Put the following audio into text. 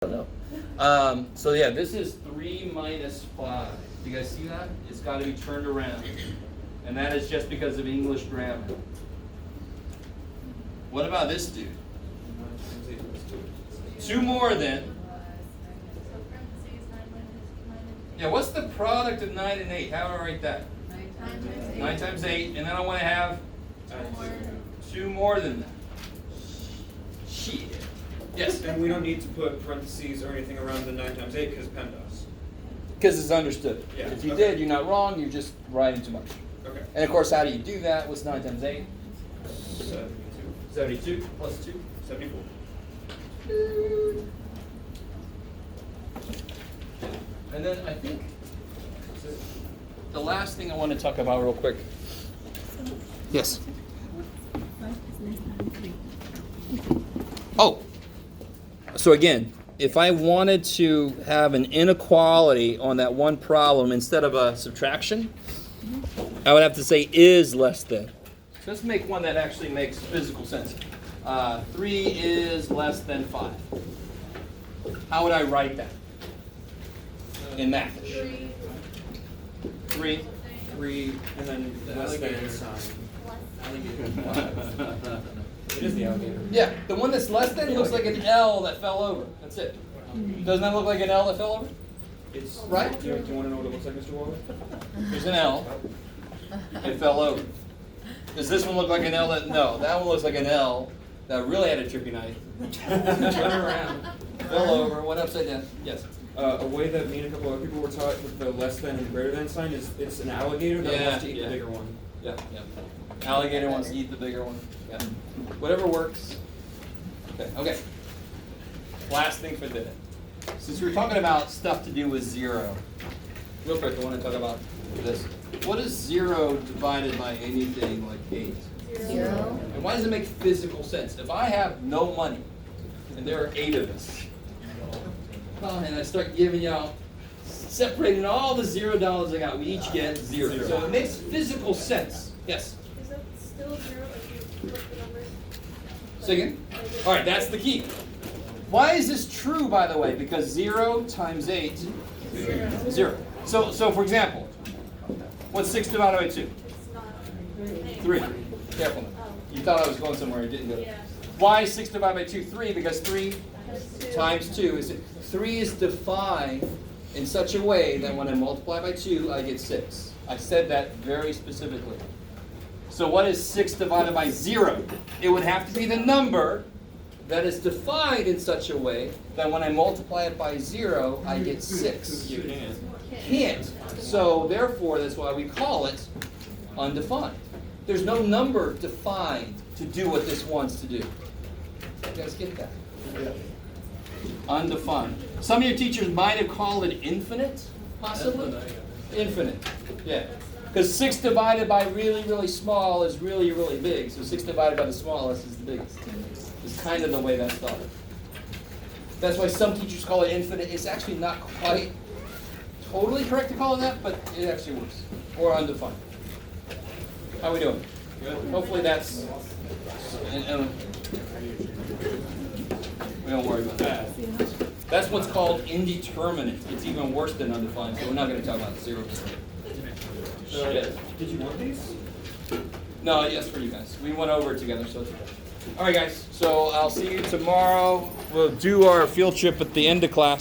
don't know. So yeah, this is 3 minus 5. You guys see that? It's got to be turned around. And that is just because of English grammar. What about this dude? 2 more then. Yeah, what's the product of 9 and 8? How do I write that? 9 times 8. And then I want to have 2 more than that. Shit. Yes? And we don't need to put parentheses or anything around the 9 times 8 because Penn does. Because it's understood. Yeah, If you okay. did, you're not wrong. You're just writing too much. Okay. And of course, how do you do that? What's 9 times 8? 72. 72 plus 2. 74. And then I think the last thing I want to talk about real quick. Yes. Oh, so again, if I wanted to have an inequality on that one problem instead of a subtraction, I would have to say is less than. So let's make one that actually makes physical sense. 3 is less than 5. How would I write that in math? 3. 3, and then less than sign. It is the alligator. Yeah, the one that's less than looks like an L that fell over. That's it. Doesn't that look like an L that fell over? It's Right? Do you want to know what it looks like, Mr. Waller? There's an L. It fell over. Does this one look like an L that? No, that one looks like an L that really had a trippy night. Turn around. Fell over. Went upside down. Yes. A way that me and a couple other people were taught with the less than and greater than sign is it's an alligator that wants to eat the bigger one. Yeah, yeah. Alligator wants to eat the bigger one. Yeah. Whatever works. Okay. Okay. Last thing for today. Since we're talking about stuff to do with 0, real quick, I want to talk about this. What is 0 divided by anything like 8? 0. And why does it make physical sense? If I have no money, and there are 8 of us, and I start giving y'all, separating all the $0 I got, we each get 0. So it makes physical sense. Yes? Is that still 0 if you flip the numbers? Say again? All right, that's the key. Why is this true, by the way? Because 0 times 8 is 0. So for example, what's 6 divided by 2? It's not. 3. Careful now. You thought I was going somewhere, you didn't go. Yeah. Why is 6 divided by 2? 3, because 3 That's 2. times 2 is 3 is defined in such a way that when I multiply by 2, I get 6. I said that very specifically. So what is 6 divided by 0? It would have to be the number that is defined in such a way that when I multiply it by 0, I get 6. You can. Can't. So therefore, that's why we call it undefined. There's no number defined to do what this wants to do. You guys get that? Undefined. Some of your teachers might have called it infinite, possibly. Infinite. Yeah. Because 6 divided by really, really small is really, really big. So 6 divided by the smallest is the biggest. It's kind of the way that's thought of. That's why some teachers call it infinite. It's actually not quite totally correct to call it that, but it actually works. Or undefined. How we doing? Good. Hopefully that's. And we don't worry about that. That's what's called indeterminate. It's even worse than undefined, so we're not going to talk about 0%. Shit. Did you want these? No, yes, for you guys. We went over it together, so it's okay. All right, guys. So I'll see you tomorrow. We'll do our field trip at the end of class.